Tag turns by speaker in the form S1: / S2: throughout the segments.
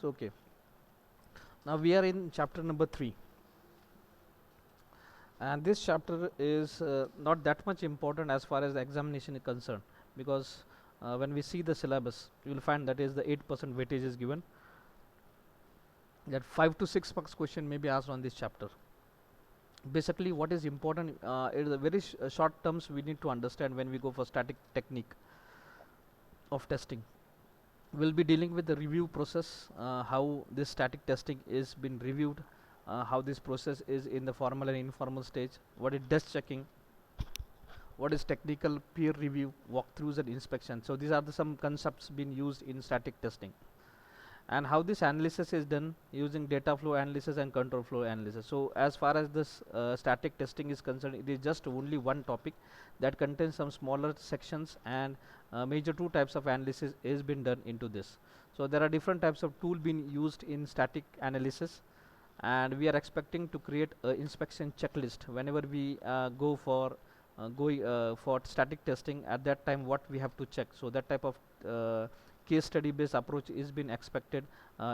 S1: So okay, now we are in chapter number 3, and this chapter is not that much important as far as the examination is concerned, because when we see the syllabus, you will find that is the 8% weightage is given, that 5 to 6 marks question may be asked on this chapter. Basically what is important is the very short terms we need to understand when we go for static technique of testing. We'll be dealing with the review process, how this static testing is been reviewed, how this process is in the formal and informal stage, what is desk checking, what is technical peer review, walkthroughs and inspection. So these are some concepts being used in static testing, and how this analysis is done using data flow analysis and control flow analysis. So as far as this static testing is concerned, it is just only one topic that contains some smaller sections, and major two types of analysis is been done into this. So there are different types of tool being used in static analysis, and we are expecting to create a inspection checklist whenever we go for for static testing. At that time what we have to check, so that type of case study based approach is been expected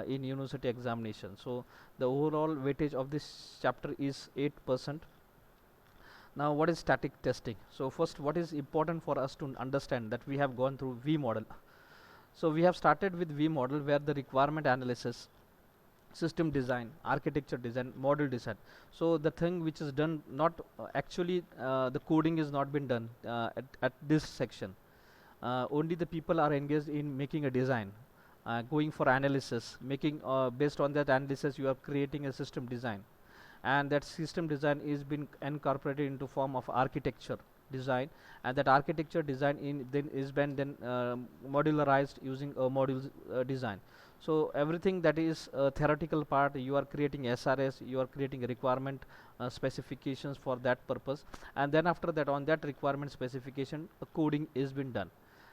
S1: in university examination. So the overall weightage of this chapter is 8%. Now what is static testing? So first, what is important for us to understand, that we have gone through V model. So we have started with V model, where the requirement analysis, system design, architecture design, model design. So the thing which is done, not actually the coding is not been done at this section. Only the people are engaged in making a design, going for analysis, making based on that analysis you are creating a system design, and that system design is been incorporated into form of architecture design, and that architecture design in then is been then modularized using a module design. So everything that is theoretical part, you are creating SRS, you are creating a requirement specifications for that purpose, and then after that, on that requirement specification, coding is been done.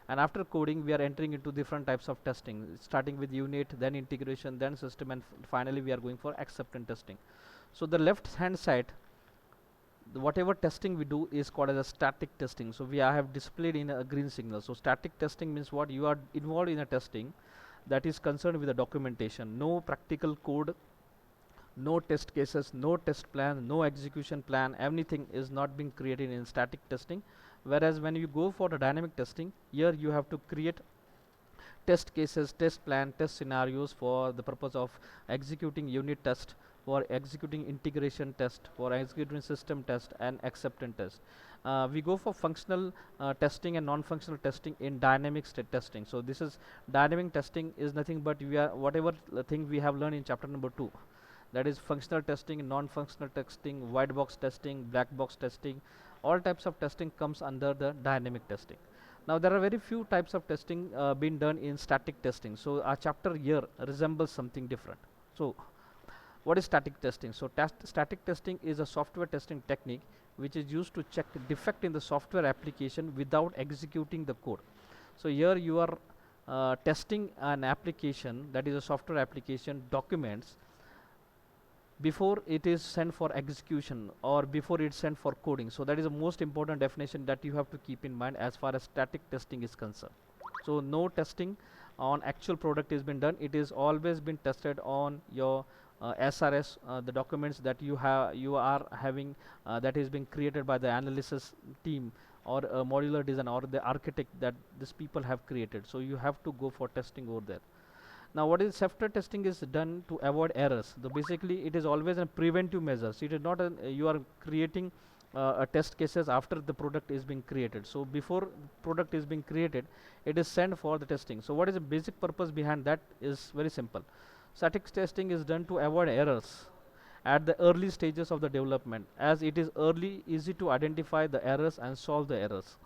S1: And after coding, we are entering into different types of testing, starting with unit, then integration, then system, and finally we are going for acceptance testing. So the left hand side, whatever testing we do is called as a static testing. So we have displayed in a green signal. So static testing means what? You are involved in a testing that is concerned with the documentation, no practical code, no test cases, no test plan, no execution plan, anything is not being created in static testing. Whereas when you go for the dynamic testing, here you have to create test cases, test plan, test scenarios for the purpose of executing unit test, for executing integration test, for executing system test and acceptance test. We go for functional testing and non-functional testing in dynamic testing. So this is dynamic testing is nothing but we are whatever thing we have learned in chapter number 2, that is functional testing, non-functional testing, white box testing, black box testing. All types of testing comes under the dynamic testing. Now there are very few types of testing being done in static testing. So our chapter here resembles something different. So what is static testing? So static testing is a software testing technique which is used to check the defect in the software application without executing the code. So here you are testing an application, that is a software application documents, before it is sent for execution or before it's sent for coding. So that is the most important definition that you have to keep in mind as far as static testing is concerned. So no testing on actual product has been done, it is always been tested on your SRS, the documents that you are having, that is being created by the analysis team or a modular design or the architect that these people have created. So you have to go for testing over there. Now what is software testing is done to avoid errors. So basically it is always a preventive measure. So it is not you are creating a test cases after the product is being created. So before product is being created, it is sent for the testing. So what is the basic purpose behind that is very simple. Static testing is done to avoid errors at the early stages of the development, as it is easy to identify the errors and solve the errors.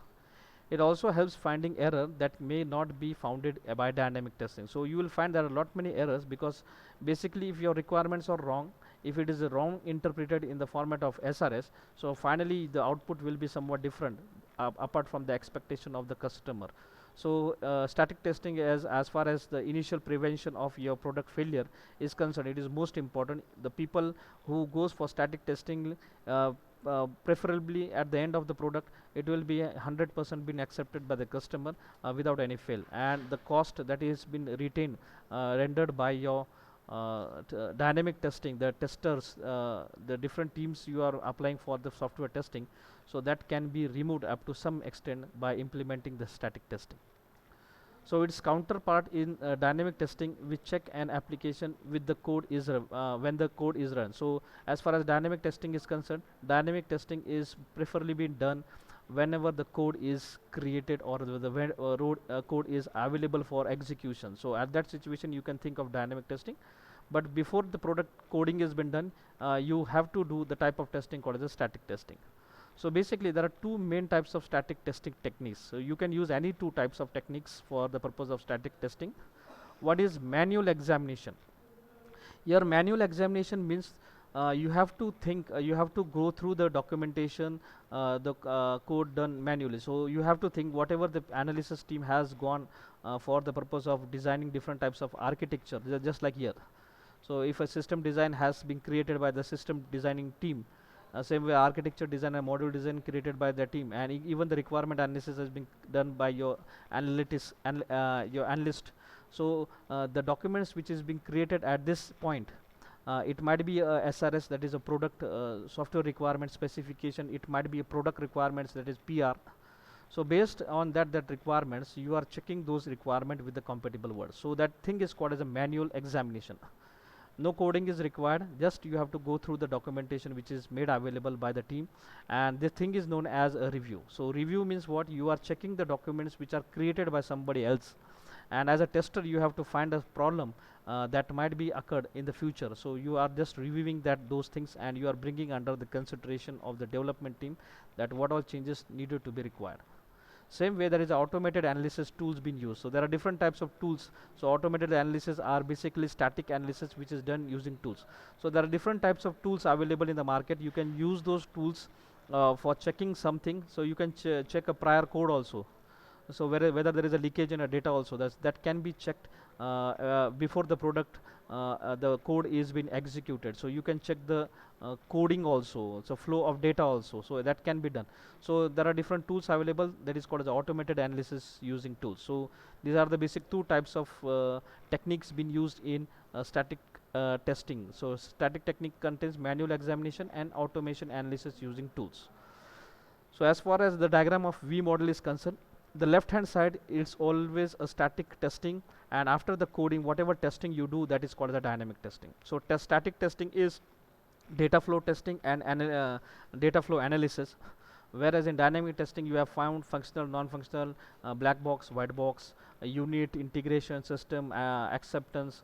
S1: It also helps finding error that may not be founded by dynamic testing. So you will find there are a lot many errors, because basically if your requirements are wrong, if it is wrong interpreted in the format of SRS, so finally the output will be somewhat different apart from the expectation of the customer. So static testing, as far as the initial prevention of your product failure is concerned, it is most important. The people who goes for static testing preferably at the end of the product it will be 100% been accepted by the customer without any fail, and the cost that is been retained rendered by your dynamic testing, the testers, the different teams you are applying for the software testing, so that can be removed up to some extent by implementing the static testing. So its counterpart in dynamic testing, we check an application with the code is when the code is run. So as far as dynamic testing is concerned, dynamic testing is preferably being done whenever the code is created or the code is available for execution. So at that situation you can think of dynamic testing, but before the product coding has been done, you have to do the type of testing called as a static testing. So basically there are two main types of static testing techniques. So you can use any two types of techniques for the purpose of static testing. What is manual examination? Your manual examination means you have to think, you have to go through the documentation, the code done manually. So you have to think whatever the analysis team has gone for the purpose of designing different types of architecture, just like here. So if a system design has been created by the system designing team, same way architecture design and module design created by the team, and even the requirement analysis has been done by your your analyst. So the documents which is being created at this point, it might be a SRS, that is a product software requirement specification, it might be a product requirements, that is PR. So based on that requirements, you are checking those requirement with the compatible words. So that thing is called as a manual examination. No coding is required, just you have to go through the documentation which is made available by the team, and this thing is known as a review. So review means what? You are checking the documents which are created by somebody else, and as a tester you have to find a problem that might be occurred in the future. So you are just reviewing those things, and you are bringing under the consideration of the development team that what all changes needed to be required. Same way there is automated analysis tools being used. So there are different types of tools. So automated analysis are basically static analysis which is done using tools. So there are different types of tools available in the market. You can use those tools for checking something. So you can check a prior code also. So whether there is a leakage in a data also, that can be checked before the product the code is being executed. So you can check the coding also, so flow of data also, so that can be done. So there are different tools available, that is called as automated analysis using tools. So these are the basic two types of techniques being used in static testing. So static technique contains manual examination and automation analysis using tools. So as far as the diagram of V model is concerned, the left hand side is always a static testing, and after the coding whatever testing you do, that is called the dynamic testing. So static testing is data flow testing and data flow analysis, whereas in dynamic testing you have found functional, non-functional, black box, white box, unit, integration, system, acceptance,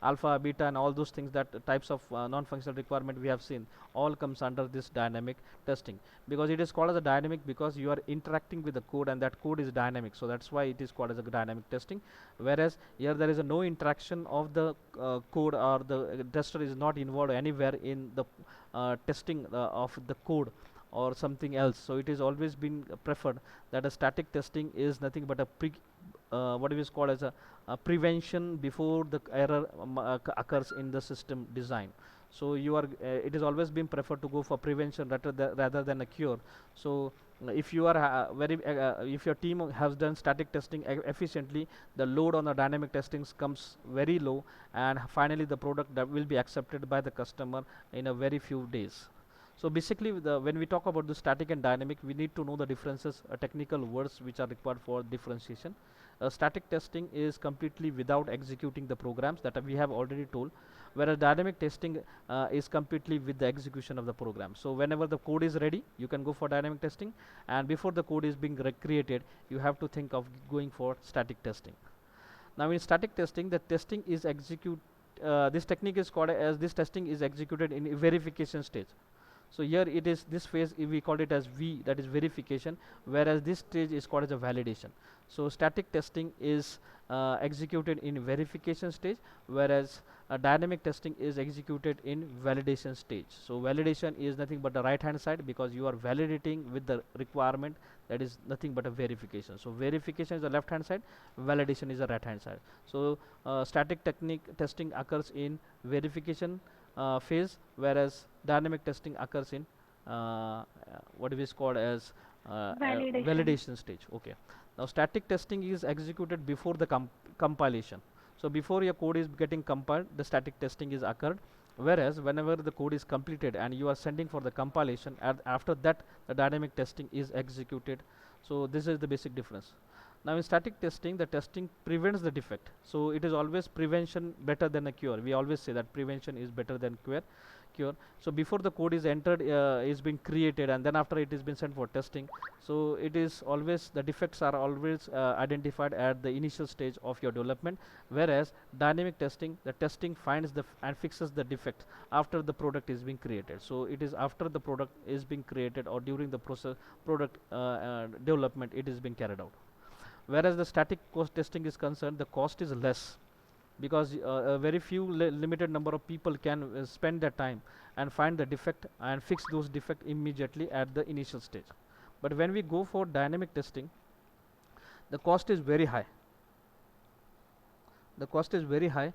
S1: alpha, beta, and all those things, that types of non-functional requirement we have seen, all comes under this dynamic testing. Because it is called as a dynamic because you are interacting with the code, and that code is dynamic, so that's why it is called as a dynamic testing. Whereas here there is a no interaction of the code, or the tester is not involved anywhere in the testing of the code or something else. So it is always been preferred that a static testing is nothing but a what is called as a prevention before the error occurs in the system design. So you are it is always been preferred to go for prevention rather than a cure. So if you are if your team has done static testing efficiently, the load on the dynamic testings comes very low, and finally the product that will be accepted by the customer in a very few days. So basically when we talk about the static and dynamic, we need to know the differences, technical words which are required for differentiation. Static testing is completely without executing the programs, that we have already told, whereas dynamic testing is completely with the execution of the program. So whenever the code is ready, you can go for dynamic testing, and before the code is being created, you have to think of going for static testing. Now in static testing, the testing is this technique is called as this testing is executed in a verification stage. So here it is, this phase we call it as V, that is verification, whereas this stage is called as a validation. So static testing is executed in verification stage, whereas dynamic testing is executed in validation stage. So validation is nothing but the right hand side, because you are validating with the requirement, that is nothing but a verification. So verification is the left hand side, validation is the right hand side. So static technique testing occurs in verification phase, whereas dynamic testing occurs in what is called as
S2: Validation.
S1: validation stage. Okay. Now static testing is executed before the compilation. So before your code is getting compiled, the static testing is occurred. Whereas whenever the code is completed and you are sending for the compilation, after that the dynamic testing is executed. So this is the basic difference. Now in static testing, the testing prevents the defect. So it is always prevention better than a cure. We always say that prevention is better than cure. So before the code is entered, is been created, and then after it is been sent for testing, so it is always, the defects are always identified at the initial stage of your development. Whereas dynamic testing, the testing finds the and fixes the defect after the product is being created. So it is after the product is being created or during the process product development it is being carried out. Whereas the static cost testing is concerned, the cost is less, because a very few limited number of people can spend their time and find the defect and fix those defect immediately at the initial stage. But when we go for dynamic testing, the cost is very high. The cost is very high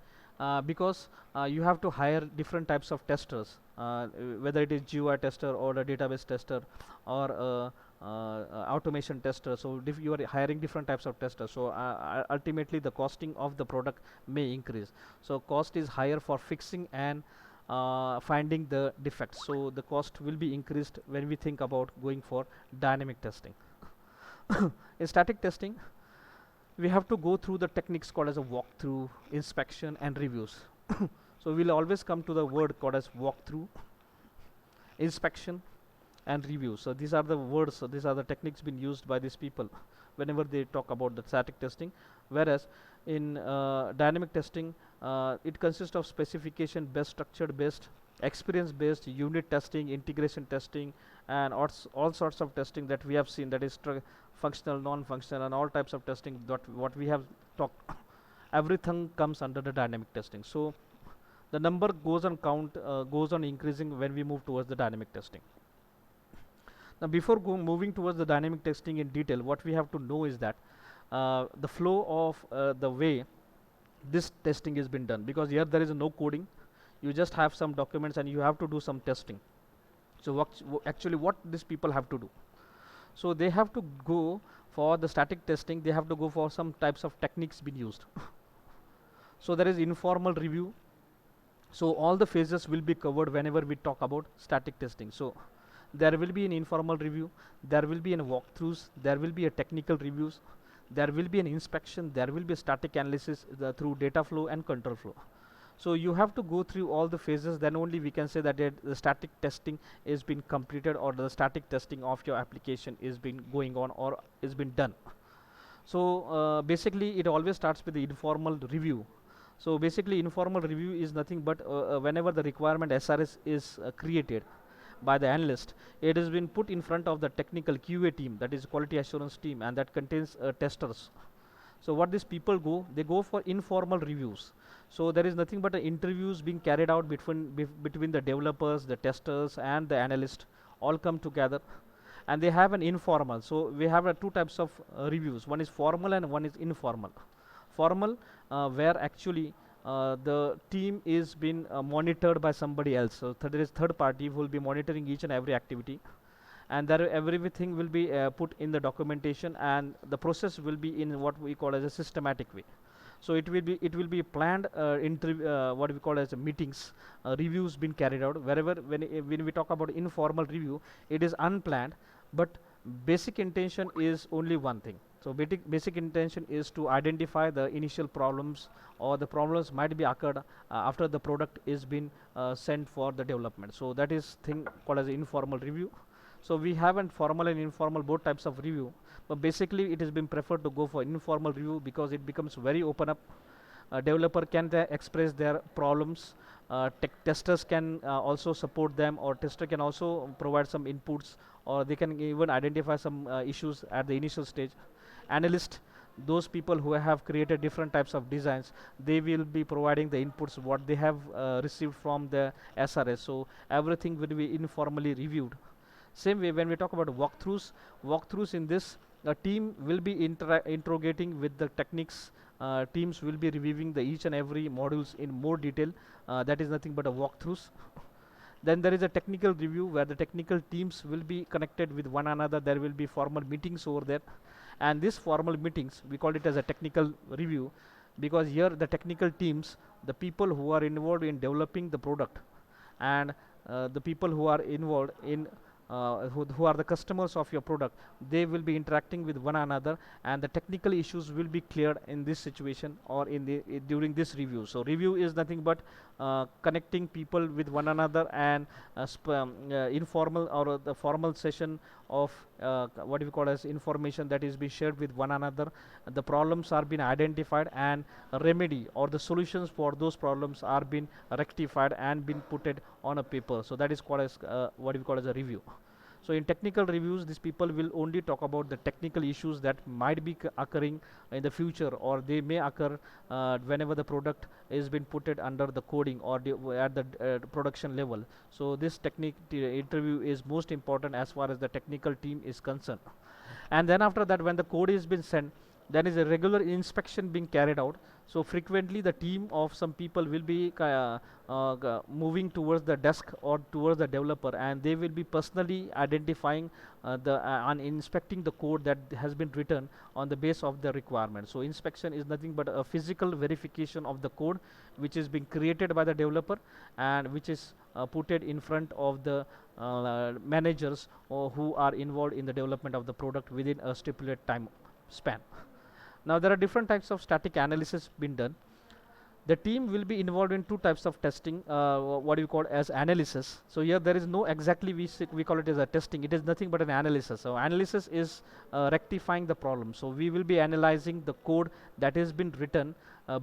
S1: because you have to hire different types of testers, whether it is GUI tester or a database tester or automation tester. So you are hiring different types of testers. So ultimately the costing of the product may increase. So cost is higher for fixing and finding the defects. So the cost will be increased when we think about going for dynamic testing. In static testing, we have to go through the techniques called as a walkthrough, inspection, and reviews. So we'll always come to the word called as walkthrough, inspection, and review. So these are the words, so these are the techniques being used by these people whenever they talk about the static testing. Whereas in dynamic testing, it consists of specification based, structured based, experience based, unit testing, integration testing, and all sorts of testing that we have seen, that is functional, non-functional, and all types of testing that what we have talked. Everything comes under the dynamic testing. So the number goes on increasing when we move towards the dynamic testing. Now before moving towards the dynamic testing in detail, what we have to know is that the flow of the way this testing has been done, because here there is no coding, you just have some documents and you have to do some testing. So actually what these people have to do, so they have to go for the static testing, they have to go for some types of techniques being used. So there is informal review. So all the phases will be covered whenever we talk about static testing. So there will be an informal review, there will be an walkthroughs, there will be a technical reviews, there will be an inspection, there will be a static analysis through data flow and control flow. So you have to go through all the phases, then only we can say that the static testing is been completed, or the static testing of your application is been going on or is been done. So basically it always starts with the informal review. So basically informal review is nothing but whenever the requirement SRS is created by the analyst, it has been put in front of the technical QA team, that is quality assurance team, and that contains testers. So what these people go, they go for informal reviews. So there is nothing but interviews being carried out between the developers, the testers, and the analyst, all come together, and they have an informal. So we have two types of reviews. One is formal and one is informal. Formal, where actually the team is being monitored by somebody else. So there is third party who will be monitoring each and every activity, and there everything will be put in the documentation, and the process will be in what we call as a systematic way. So it will be planned what we call as meetings, reviews being carried out. Wherever when we talk about informal review, it is unplanned, but basic intention is only one thing. So basic intention is to identify the initial problems, or the problems might be occurred after the product is been sent for the development. So that is thing called as informal review. So we have an formal and informal both types of review, but basically it has been preferred to go for informal review because it becomes very open up. Developer can express their problems, testers can also support them, or tester can also provide some inputs, or they can even identify some issues at the initial stage. Analyst, those people who have created different types of designs, they will be providing the inputs what they have received from the SRS. So everything will be informally reviewed. Same way when we talk about walkthroughs in this, the team will be interrogating with the techniques. Teams will be reviewing the each and every modules in more detail. That is nothing but a walkthroughs. Then there is a technical review where the technical teams will be connected with one another. There will be formal meetings over there, and these formal meetings, we call it as a technical review, because here the technical teams, the people who are involved in developing the product, and the people who are involved in who are the customers of your product, they will be interacting with one another, and the technical issues will be cleared in this situation or in the during this review. So review is nothing but connecting people with one another, and informal or the formal session of what we call as information that is being shared with one another. The problems are being identified, and a remedy or the solutions for those problems are being rectified and been put it on a paper. So that is called as what we call as a review. So in technical reviews, these people will only talk about the technical issues that might be occurring in the future, or they may occur whenever the product is been put it under the coding or at the production level. So this technique interview is most important as far as the technical team is concerned. And then after that, when the code is been sent, then is a regular inspection being carried out. So frequently the team of some people will be moving towards the desk or towards the developer, and they will be personally identifying the and inspecting the code that has been written on the base of the requirement. So inspection is nothing but a physical verification of the code which is being created by the developer, and which is put it in front of the managers who are involved in the development of the product within a stipulated time span. Now there are different types of static analysis being done. The team will be involved in two types of testing, what you call as analysis. So here there is no exactly we call it as a testing. It is nothing but an analysis. So analysis is rectifying the problem. So we will be analyzing the code that has been written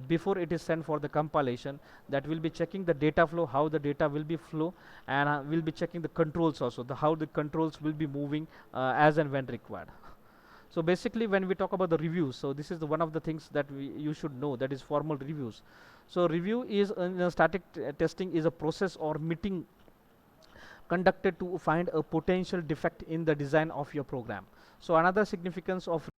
S1: before it is sent for the compilation. That will be checking the data flow, how the data will be flow, and we'll be checking the controls also, how the controls will be moving as and when required. So basically when we talk about the reviews, so this is one of the things that you should know, that is formal reviews. So review is static testing is a process or meeting conducted to find a potential defect in the design of your program. So another significance of